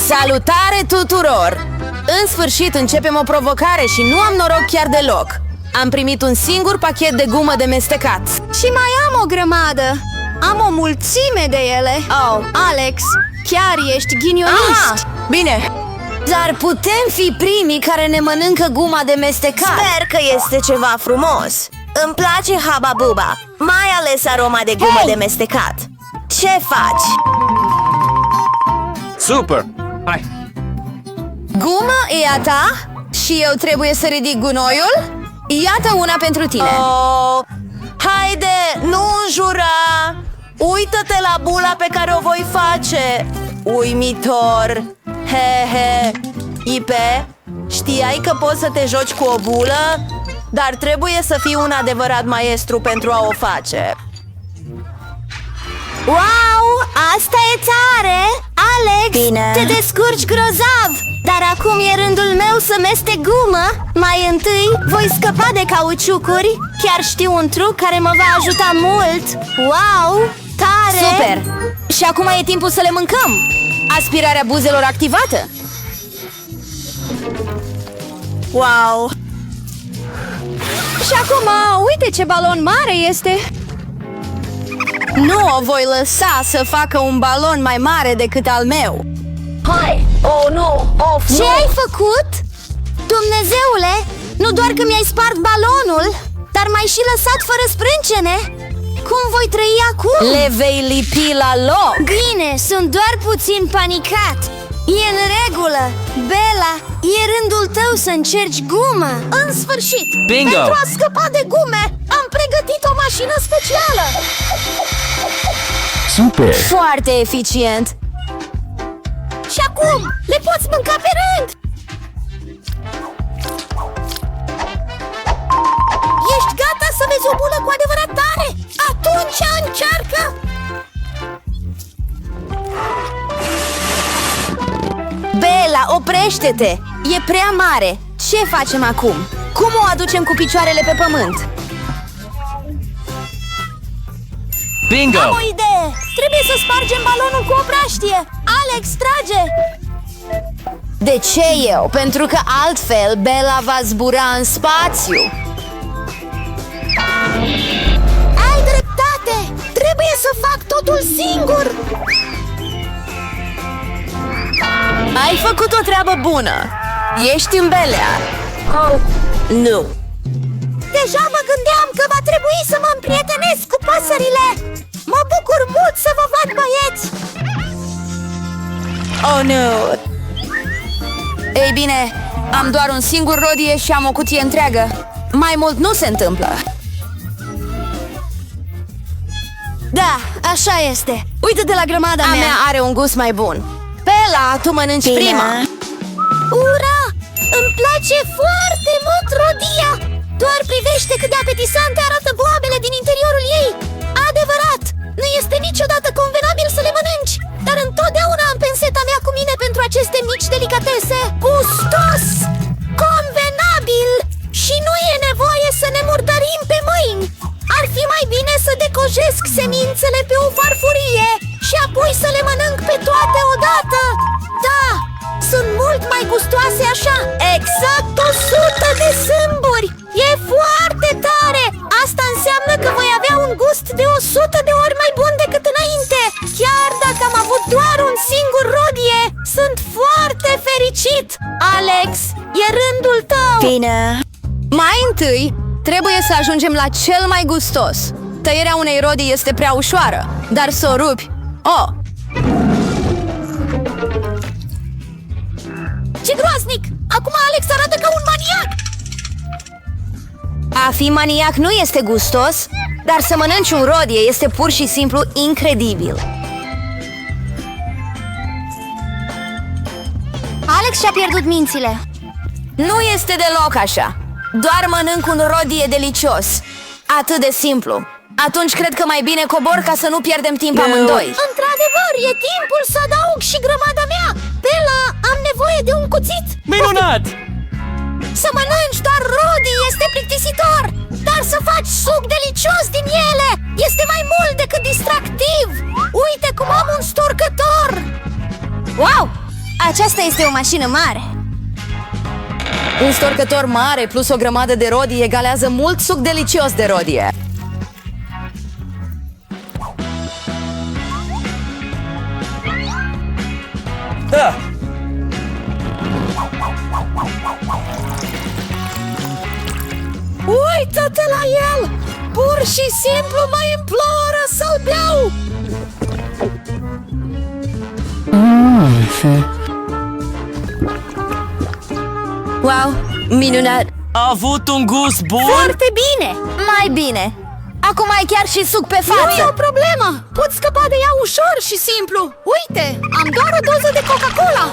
Salutare tuturor! În sfârșit începem o provocare și nu am noroc chiar deloc. Am primit un singur pachet de gumă de mestecat. Și mai am o grămadă. Am o mulțime de ele. Oh. Alex, chiar ești ghinionist. Bine. Dar putem fi primii care ne mănâncă guma de mestecat. Sper că este ceva frumos. Îmi place Haba Buba, mai ales aroma de gumă de mestecat. Ce faci? Super! Hai! Guma e a ta și eu trebuie să ridic gunoiul? Iată una pentru tine. Oh, haide, nu înjura! Uită-te la bula pe care o voi face! Uimitor! He. Ipe, știai că poți să te joci cu o bulă? Dar trebuie să fii un adevărat maestru pentru a o face. Wow, asta e tare! Alex, Bine. te descurci grozav! Dar acum e rândul meu să mestec gumă. Mai întâi voi scăpa de cauciucuri. Chiar știu un truc care mă va ajuta mult. Wow, tare! Super! Și acum e timpul să le mâncăm. Aspirarea buzelor activată. Wow! Și acum, uite ce balon mare este! Nu o voi lăsa să facă un balon mai mare decât al meu. Hai! Oh, nu! Ce ai făcut? Dumnezeule, nu doar că mi-ai spart balonul, dar m-ai și lăsat fără sprâncene. Cum voi trăi acum? Le vei lipi la loc. Bine, sunt doar puțin panicat. E în regulă. Bella, e rândul tău să încerci gumă. În sfârșit! Bingo! Pentru a scăpa de gume, am pregătit o mașină specială. Super! Foarte eficient. Și acum, le poți mânca pe rând. Ești gata să vezi o bulă cu adevărat tare? Atunci încearcă! Bella, oprește-te! E prea mare. Ce facem acum? Cum o aducem cu picioarele pe pământ? Bingo! Am o idee! Trebuie să spargem balonul cu o praștie! Alex, trage! De ce eu? Pentru că altfel Bella va zbura în spațiu. Ai dreptate! Trebuie să fac totul singur! Ai făcut o treabă bună. Ești în belea. Nu! Deja mă gândeam că va trebui să mă împrietenesc cu păsările! Mă bucur mult să vă văd, băieți! Oh, nu! Ei bine, am doar un singur rodie și am o cutie întreagă. Mai mult nu se întâmplă. Da, așa este! Uită-te la grămada A mea are un gust mai bun. Bella, tu mănânci prima. Ura! Îmi place foarte mult rodia! Doar privește cât de apetisante arată boabele din interiorul ei! Adevărat! Nu este niciodată convenabil să le mănânci! Dar întotdeauna am penseta mea cu mine pentru aceste mici delicatese! Gustos! Convenabil! Și nu e nevoie să ne murdărim pe mâini! Ar fi mai bine să decojesc semințele pe o farfurie și apoi să le mănânc pe toate odată! Da! Sunt mult mai gustoase așa! Exact 100 de sâmburi! E foarte tare! Asta înseamnă că voi avea un gust de 100 de ori mai bun decât înainte! Chiar dacă am avut doar un singur rodie, sunt foarte fericit! Alex, e rândul tău! Bine! Mai întâi, trebuie să ajungem la cel mai gustos. Tăierea unei rodii este prea ușoară, dar să o rupi... Oh! Ce groaznic! Acum Alex arată ca un maniac! A fi maniac nu este gustos, dar să mănânci un rodie este pur și simplu incredibil. Alex și-a pierdut mințile. Nu este deloc așa. Doar mănânc un rodie delicios. Atât de simplu. Atunci cred că mai bine cobor ca să nu pierdem timp amândoi. Într-adevăr, e timpul să adaug și grămada mea! Bella, am nevoie de un cuțit! Minunat! Să mănânci doar rodii este plictisitor! Dar să faci suc delicios din ele este mai mult decât distractiv! Uite cum am un storcător! Wow! Aceasta este o mașină mare. Un storcător mare plus o grămadă de rodii egalează mult suc delicios de rodie. Da. Uită-te la el! Pur și simplu mă imploră să-l beau! Wow, minunat! A avut un gust bun? Foarte bine! Mai bine! Acum ai chiar și suc pe Nu e față! o problemă! Pot scăpa de ea ușor și simplu! Uite, am doar o doză de Coca-Cola!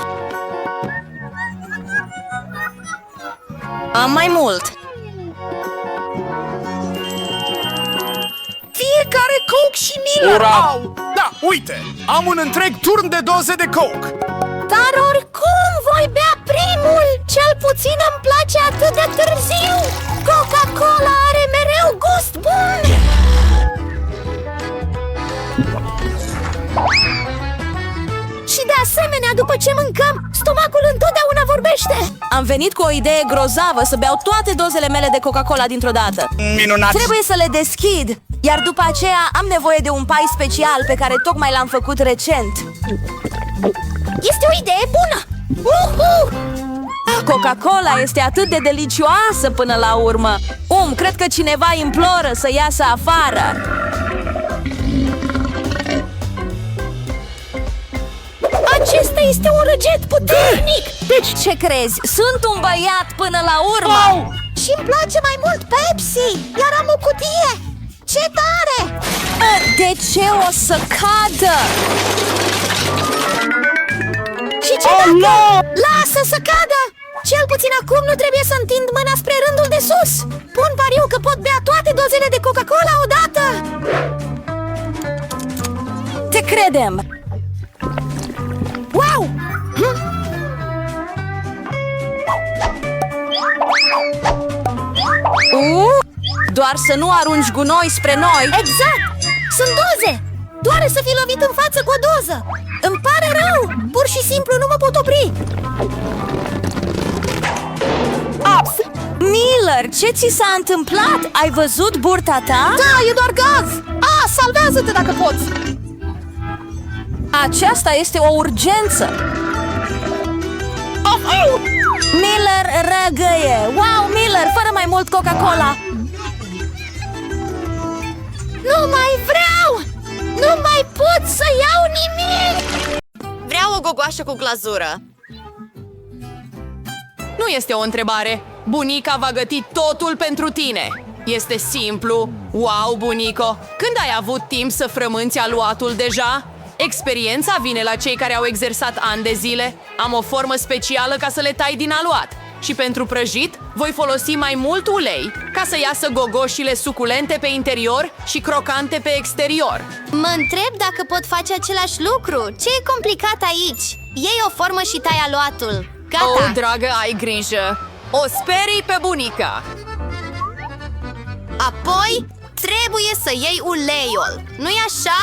Am mai mult! Fiecare Coke și Miller Ura! au! Da, uite, am un întreg turn de doze de Coke. Dar oricum voi bea primul! Cel puțin îmi place atât de târziu! Coca-Cola are mereu gust bun! Și de asemenea, după ce mâncăm, stomacul întotdeauna vorbește! Am venit cu o idee grozavă să beau toate dozele mele de Coca-Cola dintr-o dată. Minunat! Trebuie să le deschid, iar după aceea am nevoie de un pai special pe care tocmai l-am făcut recent. Este o idee bună! Uhu! Coca-Cola este atât de delicioasă până la urmă. Cred că cineva imploră să iasă afară. Acesta este un răget puternic! Deci ce crezi? Sunt un băiat până la urmă. Și îmi place mai mult Pepsi! Iar am o cutie! Ce tare! De ce o să cadă? Și ce dacă? Lasă să cadă! Cel puțin acum nu trebuie să întind mâna spre rândul de sus! Pun pariu că pot bea toate dozele de Coca-Cola odată! Te credem! Wow! Doar să nu arunci gunoi spre noi. Exact! Sunt doze! Doare să fi lovit în față cu o doză! Îmi pare rău! Pur și simplu nu mă pot opri! Miller, ce ți s-a întâmplat? Ai văzut burta ta? Da, e doar gaz! Salvează-te dacă poți! Aceasta este o urgență. Miller răgăie. Wow, Miller, fără mai mult Coca-Cola. Nu mai vreau! Nu mai pot să iau nimic! Vreau o gogoașă cu glazură. Nu este o întrebare. Bunica va găti totul pentru tine. Este simplu. Wow, bunico! Când ai avut timp să frămânți aluatul deja? Experiența vine la cei care au exersat ani de zile. Am o formă specială ca să le tai din aluat. Și pentru prăjit, voi folosi mai mult ulei ca să iasă gogoșile suculente pe interior și crocante pe exterior. Mă întreb dacă pot face același lucru. Ce e complicat aici? Iei o formă și tai aluatul. Gata! Oh, dragă, ai grijă! O sperii pe bunica! Apoi, trebuie să iei uleiul. Nu-i așa?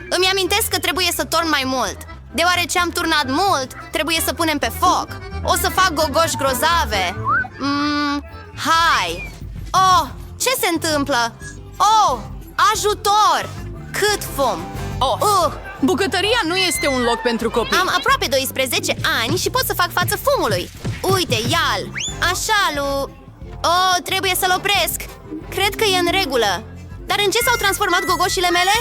Îmi amintesc că trebuie să torn mai mult. Deoarece am turnat mult, trebuie să punem pe foc. O să fac gogoși grozave. Hai! Oh, ce se întâmplă? Oh, ajutor! Cât fum! Bucătăria nu este un loc pentru copii. Am aproape 12 ani și pot să fac față fumului. Uite, ia-l! Așa, lui... Oh, trebuie să-l opresc. Cred că e în regulă. Dar în ce s-au transformat gogoșile mele?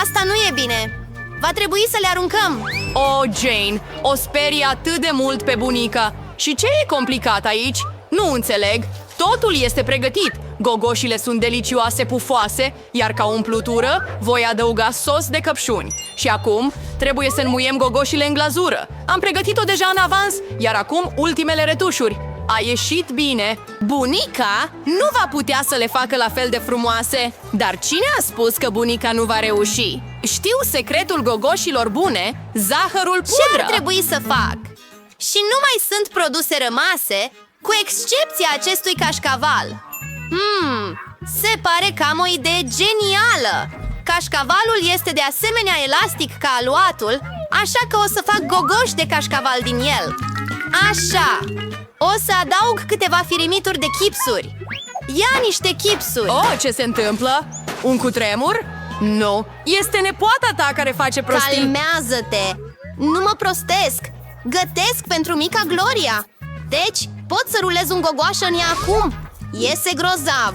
Asta nu e bine. Va trebui să le aruncăm. Oh, Jane, o sperii atât de mult pe bunica. Și ce e complicat aici? Nu înțeleg. Totul este pregătit. Gogoșile sunt delicioase, pufoase, iar ca umplutură voi adăuga sos de căpșuni. Și acum trebuie să înmuiem gogoșile în glazură. Am pregătit-o deja în avans, iar acum ultimele retușuri. A ieșit bine. Bunica nu va putea să le facă la fel de frumoase. Dar cine a spus că bunica nu va reuși? Știu secretul gogoșilor bune, zahărul pudră. Ce ar trebui să fac? Și nu mai sunt produse rămase, cu excepția acestui cașcaval. Se pare că am o idee genială! Cașcavalul este de asemenea elastic ca aluatul, așa că o să fac gogoși de cașcaval din el. Așa, o să adaug câteva firimituri de chipsuri. Ia niște chipsuri. Oh, ce se întâmplă? Un cutremur? Nu, este nepoata ta care face prostii. Calmează-te! Nu mă prostesc! Gătesc pentru mica Gloria! Deci, pot să rulez un gogoaș în ea acum! Iese grozav!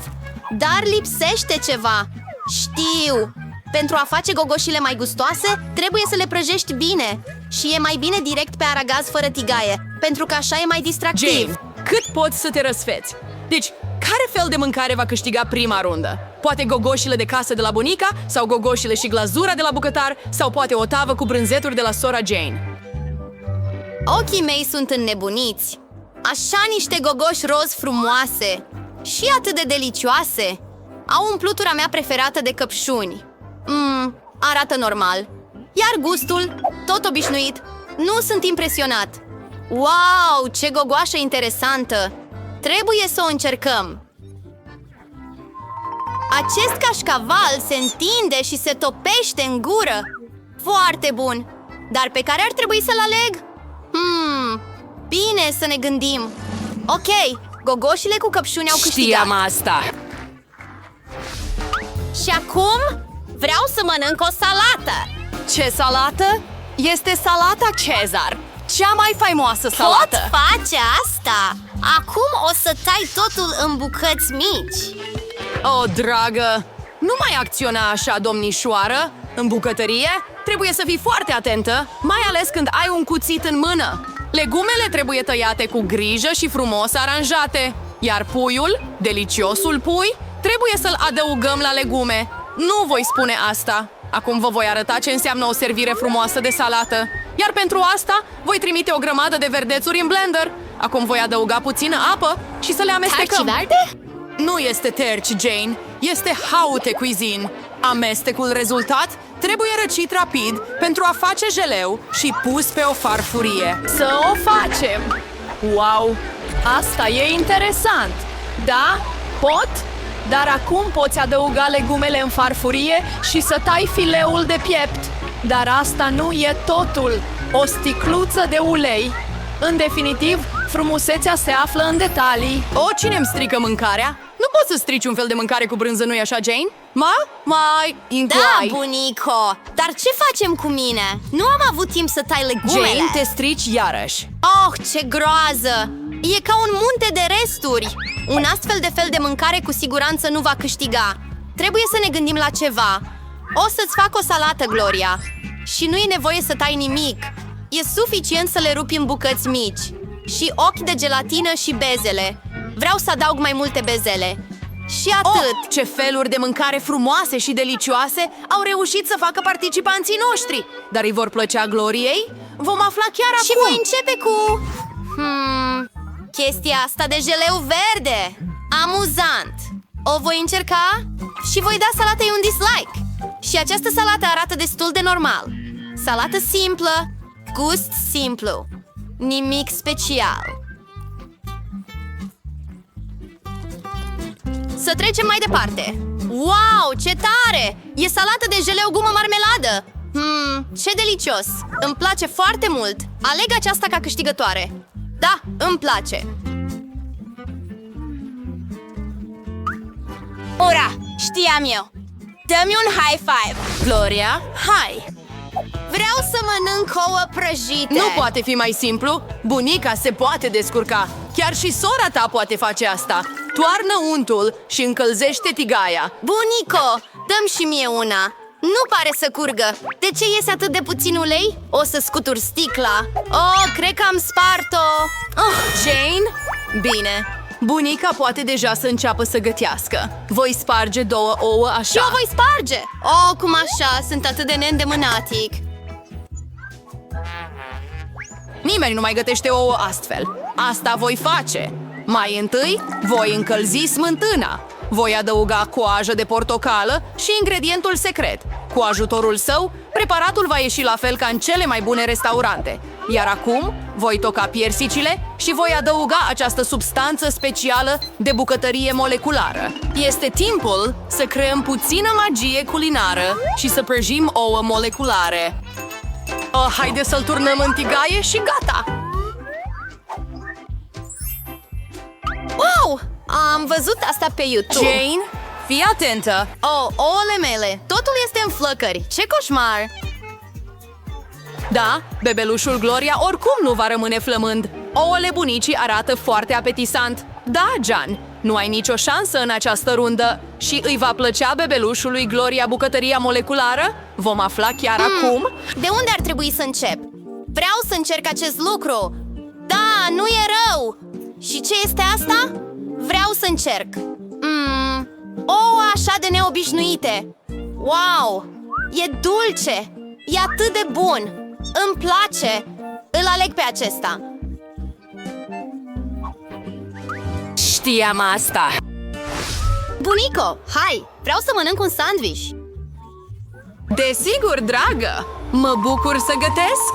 Dar lipsește ceva! Știu! Pentru a face gogoșile mai gustoase, trebuie să le prăjești bine! Și e mai bine direct pe aragaz fără tigaie, pentru că așa e mai distractiv! Jane, cât poți să te răsfeți? Deci, care fel de mâncare va câștiga prima rundă? Poate gogoșile de casă de la bunica, sau gogoșile și glazura de la bucătar, sau poate o tavă cu brânzeturi de la sora Jane. Ochii mei sunt înnebuniți! Așa niște gogoși roz frumoase! Și atât de delicioase! Au umplutura mea preferată de căpșuni. Arată normal. Iar gustul, tot obișnuit. Nu sunt impresionat. Wow, ce gogoașă interesantă! Trebuie să o încercăm. Acest cașcaval se întinde și se topește în gură. Foarte bun. Dar pe care ar trebui să-l aleg? Bine să ne gândim. Ok, gogoșile cu căpșuni au câștigat. Știam asta. Și acum vreau să mănânc o salată. Ce salată? Este salata Cezar, cea mai faimoasă salată. Pot face asta. Acum o să tai totul în bucăți mici. Oh, dragă, nu mai acționa așa, domnișoară. În bucătărie trebuie să fii foarte atentă, mai ales când ai un cuțit în mână. Legumele trebuie tăiate cu grijă și frumos aranjate. Iar puiul, deliciosul pui, trebuie să-l adăugăm la legume. Nu voi spune asta. Acum vă voi arăta ce înseamnă o servire frumoasă de salată. Iar pentru asta voi trimite o grămadă de verdețuri în blender. Acum voi adăuga puțină apă și să le amestecăm. Terci verde? Nu este terci, Jane. Este haute cuisine. Amestecul rezultat trebuie răcit rapid pentru a face jeleu și pus pe o farfurie. Să o facem! Wow! Asta e interesant! Da? Pot? Dar acum poți adăuga legumele în farfurie și să tai fileul de piept. Dar asta nu e totul. O sticluță de ulei. În definitiv, frumusețea se află în detalii. O, cine îmi strică mâncarea? Nu poți să strici un fel de mâncare cu brânză, nu-i așa, Jane? Mai Da, bunico! Dar ce facem cu mine? Nu am avut timp să tai legumele. Jane, te strici iarăși. Oh, ce groază! E ca un munte de resturi. Un astfel de fel de mâncare cu siguranță nu va câștiga. Trebuie să ne gândim la ceva. O să-ți fac o salată, Gloria. Și nu e nevoie să tai nimic. E suficient să le rupi în bucăți mici. Și ochi de gelatină și bezele. Vreau să adaug mai multe bezele. Și atât. Oh, ce feluri de mâncare frumoase și delicioase au reușit să facă participanții noștri. Dar îi vor plăcea Gloriei? Vom afla chiar Și acum. voi începe cu... chestia asta de jeleu verde. Amuzant. O voi încerca și voi da salatei un dislike. Și această salată arată destul de normal. Salată simplă, gust simplu. Nimic special. Să trecem mai departe. Wow, ce tare! E salată de jeleu gumă marmeladă. Ce delicios! Îmi place foarte mult. Aleg aceasta ca câștigătoare. Da, îmi place. Ura, știam eu. Dă-mi un high five. Gloria, hai! Vreau să mănânc ouă prăjite. Nu poate fi mai simplu. Bunica se poate descurca. Chiar și sora ta poate face asta. Toarnă untul și încălzește tigaia. Bunico, dă-mi și mie una. Nu pare să curgă. De ce iese atât de puțin ulei? O să scutur sticla. Oh, cred că am spart-o. Jane? Bine. Bunica poate deja să înceapă să gătească. Voi sparge 2 ouă așa. Și o voi sparge. Oh, cum așa? Sunt atât de neîndemânatic. Nimeni nu mai gătește ouă astfel. Asta voi face. Mai întâi, voi încălzi smântâna. Voi adăuga coajă de portocală și ingredientul secret. Cu ajutorul său, preparatul va ieși la fel ca în cele mai bune restaurante. Iar acum, voi toca piersicile și voi adăuga această substanță specială de bucătărie moleculară. Este timpul să creăm puțină magie culinară și să prăjim ouă moleculare. Haide să-l turnăm în tigaie și gata! Wow! Am văzut asta pe YouTube. Jane, fii atentă! Oh, ouăle mele, totul este în flăcări. Ce coșmar! Da, bebelușul Gloria oricum nu va rămâne flămând. Ouăle bunicii arată foarte apetisant. Da, Jan, nu ai nicio șansă în această rundă. Și îi va plăcea bebelușului Gloria bucătăria moleculară? Vom afla chiar acum. De unde ar trebui să încep? Vreau să încerc acest lucru. Da, nu e rău. Și ce este asta? Vreau să încerc. Ouă așa de neobișnuite. Wow, e dulce. E atât de bun. Îmi place. Îl aleg pe acesta. Știam asta. Bunico, hai, vreau să mănânc un sandwich. Desigur, dragă! Mă bucur să gătesc!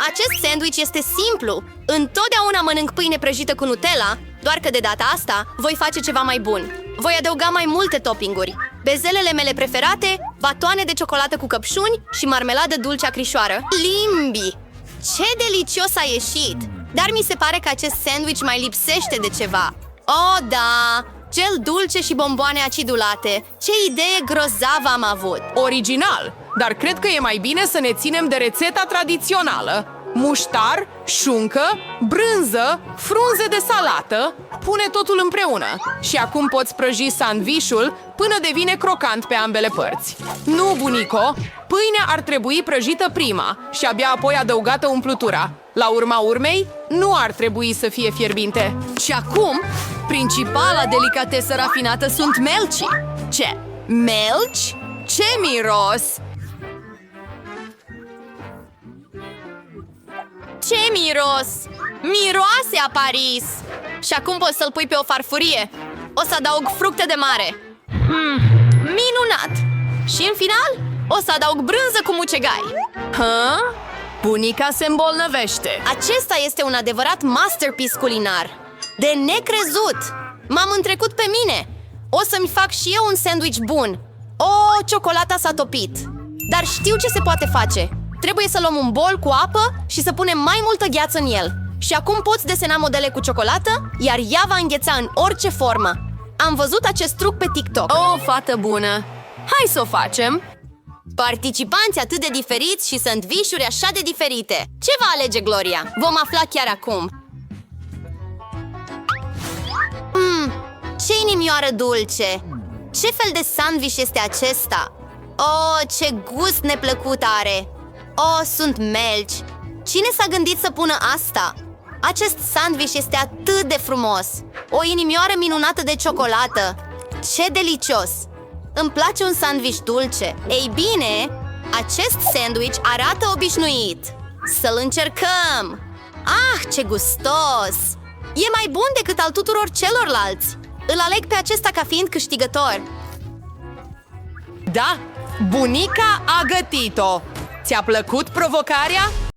Acest sandwich este simplu. Întotdeauna mănânc pâine prăjită cu Nutella, doar că de data asta voi face ceva mai bun. Voi adăuga mai multe toppinguri. Bezelele mele preferate, batoane de ciocolată cu căpșuni și marmeladă dulce acrișoară. Limbi! Ce delicios a ieșit! Dar mi se pare că acest sandwich mai lipsește de ceva. Oh, da! Gel dulce și bomboane acidulate. Ce idee grozavă am avut! Original, dar cred că e mai bine să ne ținem de rețeta tradițională. Muștar, șuncă, brânză, frunze de salată, pune totul împreună. Și acum poți prăji sandvișul până devine crocant pe ambele părți. Nu, bunico, pâinea ar trebui prăjită prima și abia apoi adăugată umplutura. La urma urmei, nu ar trebui să fie fierbinte. Și acum, principala delicatesă rafinată sunt melcii. Ce? Melci? Ce miros! Ce miros! Miroase a Paris! Și acum poți să-l pui pe o farfurie. O să adaug fructe de mare. Minunat! Și în final, o să adaug brânză cu mucegai. Hă? Bunica se îmbolnăvește. Acesta este un adevărat masterpiece culinar. De necrezut! M-am întrecut pe mine. O să-mi fac și eu un sandwich bun. Ciocolata s-a topit. Dar știu ce se poate face. Trebuie să luăm un bol cu apă și să punem mai multă gheață în el. Și acum poți desena modele cu ciocolată, iar ea va îngheța în orice formă. Am văzut acest truc pe TikTok. O, fată bună! Hai să o facem! Participanți atât de diferiți și sandvișuri așa de diferite. Ce va alege Gloria? Vom afla chiar acum. Ce inimioară dulce! Ce fel de sandwich este acesta? Oh, ce gust neplăcut are! Oh, sunt melci! Cine s-a gândit să pună asta? Acest sandwich este atât de frumos! O inimioară minunată de ciocolată! Ce delicios! Îmi place un sandwich dulce! Ei bine, acest sandwich arată obișnuit! Să-l încercăm! Ah, ce gustos! E mai bun decât al tuturor celorlalți! Îl aleg pe acesta ca fiind câștigător! Da, bunica a gătit-o! Ți-a plăcut provocarea?